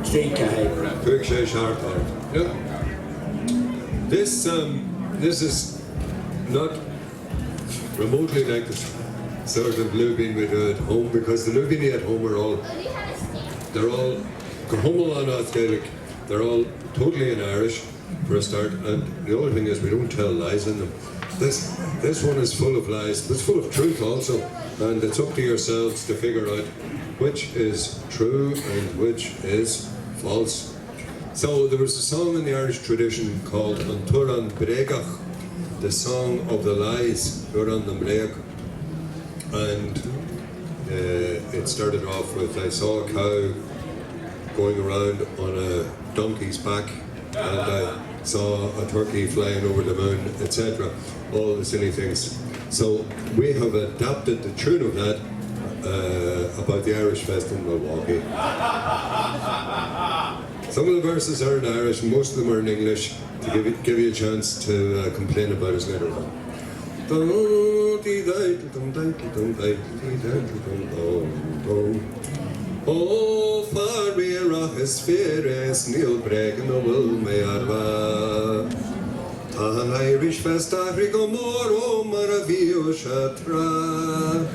Quick say sharp. Yeah. This is not remotely like the sort of Lúibín we do at home, because the Lúibín at home they're all Cahummel on Gaelic, they're all totally in Irish for a start, and the other thing is we don't tell lies in them. This one is full of lies, but it's full of truth also, and it's up to yourselves to figure out which is true and which is false. So there was a song in the Irish tradition called mBréag, the song of the lies, mBréag, and it started off with, I saw a cow going around on a donkey's back, and I saw a turkey flying over the moon, etc. All the silly things. So we have adapted the tune of that about the Irish Fest in Milwaukee. Some of the verses are in Irish, and most of them are in English, to give you a chance to complain about us later on. Oh, far bearach is feres, mBréag no will me arva. Tan Irish Fest Africa moro maravio shatra.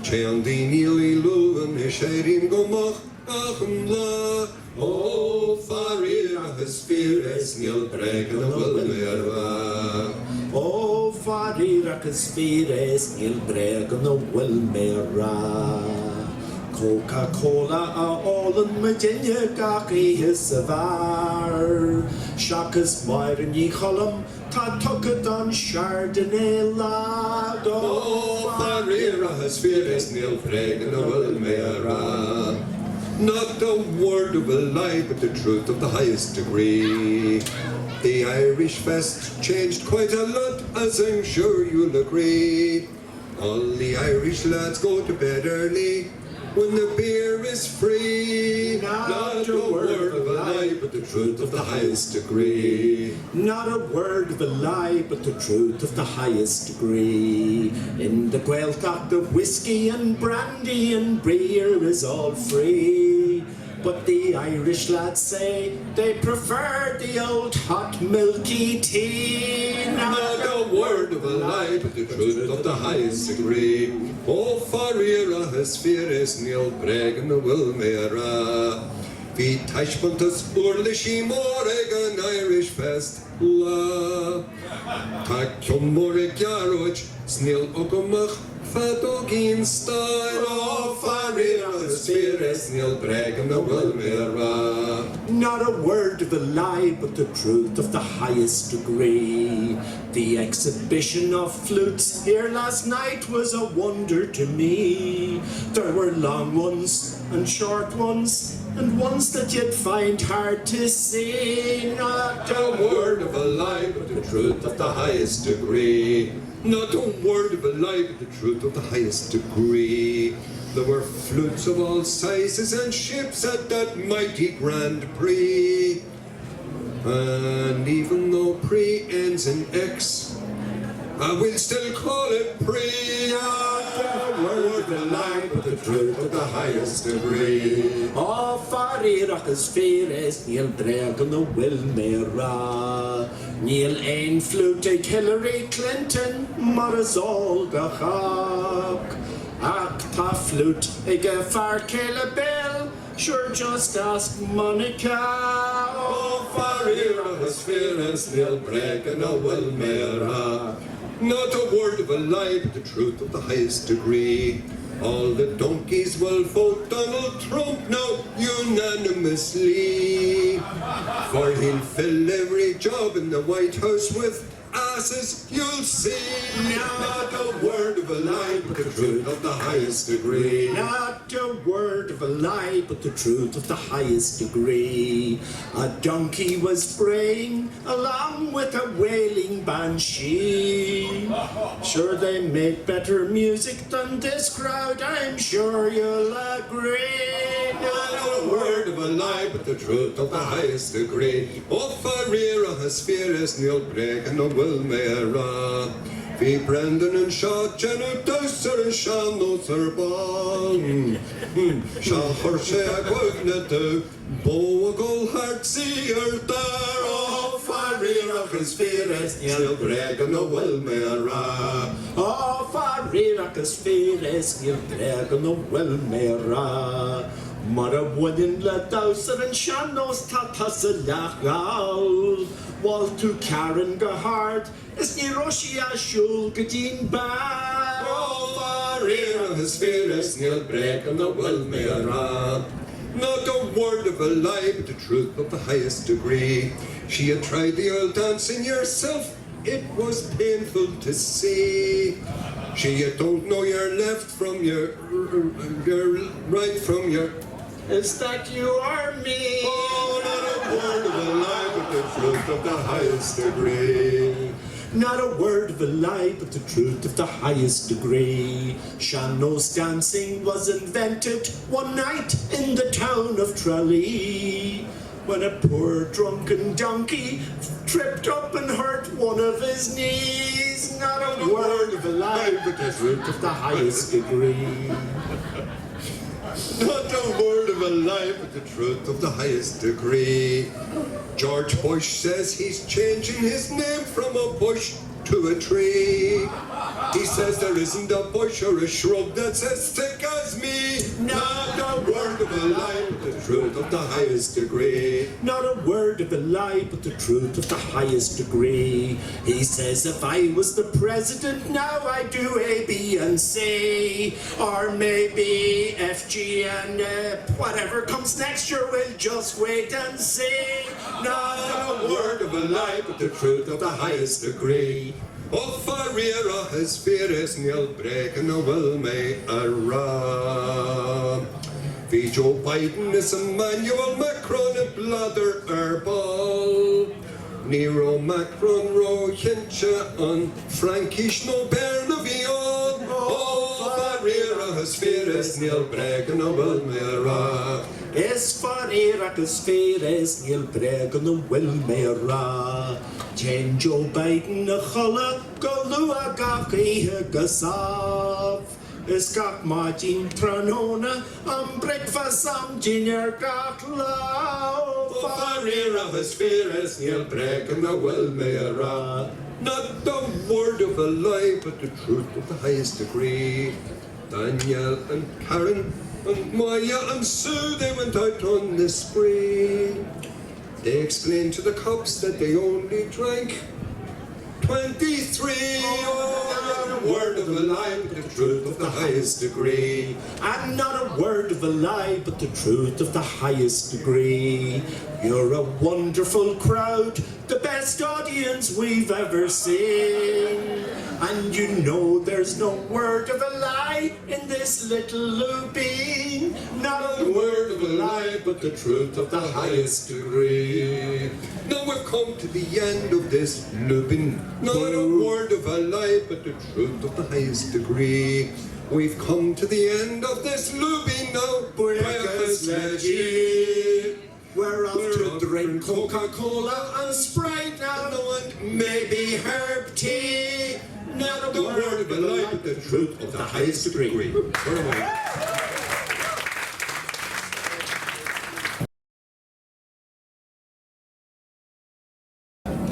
Chean Dónaill Lúibín Ishérim gomach achmla. Oh, far bearach is feres, mBréag no will me arva. Oh, far bearach is feres, mBréag no will me arva. Coca-Cola a Olin Virginia gaki his avar. Shakas Myron ye column, ta tucket on Chardonnay lad. Oh, Farira has fears mBréag no will me arva. Not a word of a lie, but the truth of the highest degree. The Irish Fest changed quite a lot, as I'm sure you'll agree. All the Irish lads go to bed early when the beer is free. Not a word of a lie, but the truth of the highest degree. Not a word of a lie, but the truth of the highest degree. In the Gaeltacht of whiskey and brandy and beer is all free. But the Irish lads say they prefer the old hot milky tea. Not a word of a lie, but the truth of the highest degree. Oh, Farira has fears mBréag no will me arva. Vi taishpuntas urlishi mBréag an Irish Fest la. Ta mBréag yaroch snil ogomach fatogin style. Oh, Farira has fears mBréag no will me arva. Not a word of a lie, but the truth of the highest degree. The exhibition of flutes here last night was a wonder to me. There were long ones and short ones, and ones that you'd find hard to see. Not a word of a lie, but the truth of the highest degree. Not a word of a lie, but the truth of the highest degree. There were flutes of all sizes and shapes at that mighty Grand Prix. And even though Prix ends in X, I will still call it Prix. Not a word of a lie, but the truth of the highest degree. Oh, Farira is feres mBréag no will me arva. Níl ein flute ag Hillary Clinton, mar is all gachak. Ach ta flute ag a Farkele Bell, sure just ask Monica. Oh, Farira has fears mBréag no will me arva. Not a word of a lie, but the truth of the highest degree. All the donkeys will vote Donald Trump now unanimously. For he'll fill every job in the White House with asses, you'll see. Not a word of a lie, but the truth of the highest degree. Not a word of a lie, but the truth of the highest degree. A donkey was braying along with a wailing banshee. Sure they made better music than this crowd, I'm sure you'll agree. Not a word of a lie, but the truth of the highest degree. Oh, Farira has fears mBréag no will me arva. Bhí Brendan and Shaw, Jenna Dowser and Sean O'Thurban. Shaw Horsey a Gwagna do, Bo a Goldheart Seer there. Oh, Farir agus Feres, Neil Breg and the Wilmera. Oh, Farir agus Feres, Neil Breg and the Wilmera. Mar a bhuiin le Dowser and Seanos tatas a leachgáil. Wal tú Karen go hard, is ní Roshi a siúl go dín bad. Oh, Farir agus Feres, Neil Breg and the Wilmera. Not a word of a lie, but the truth of the highest degree. She had tried the old dancing yourself, it was painful to see. She don't know your left from your right from your... Is that you or me? Oh, not a word of a lie, but the truth of the highest degree. Not a word of a lie, but the truth of the highest degree. Seanos dancing was invented one night in the town of Tralee, when a poor drunken donkey tripped up and hurt one of his knees. Not a word of a lie, but the truth of the highest degree. Not a word of a lie, but the truth of the highest degree. George Bush says he's changing his name from a bush to a tree. He says there isn't a bush or a shrub that's as thick as me. Not a word of a lie, but the truth of the highest degree. Not a word of a lie, but the truth of the highest degree. He says if I was the president now I'd do A, B and C. Or maybe F, G and whatever comes next year we'll just wait and see. Not a word of a lie, but the truth of the highest degree. Oh, Farir has Feres, Neil Breg and the Wilmera. Bhí Joe Biden is Emmanuel Macron a bladder arbal. Nero Macron ro hincha on Frankish no Bernavion. Oh, Farir has Feres, Neil Breg and the Wilmera. Is Farir agus Feres, Neil Breg and the Wilmera. Jen Joe Biden a chola go lua gach ihe gasaf. Is gach Martin Tranona breakfast am junior gach lau. Farir has Feres, Neil Breg and the Wilmera. Not a word of a lie, but the truth of the highest degree. Daniel and Karen and Maya and Sue, they went out on the spree. They explained to the cops that they only drank 23. Oh, not a word of a lie, but the truth of the highest degree. And not a word of a lie, but the truth of the highest degree. You're a wonderful crowd, the best audience we've ever seen. And you know there's no word of a lie in this little Lúibín. Not a word of a lie, but the truth of the highest degree. Now we've come to the end of this Lúibín. Not a word of a lie, but the truth of the highest degree. We've come to the end of this Lúibín now. Breakfast leggy. We're off to drink Coca-Cola and Sprite now, and maybe herb tea. Not a word of a lie, but the truth of the highest degree. Where am I?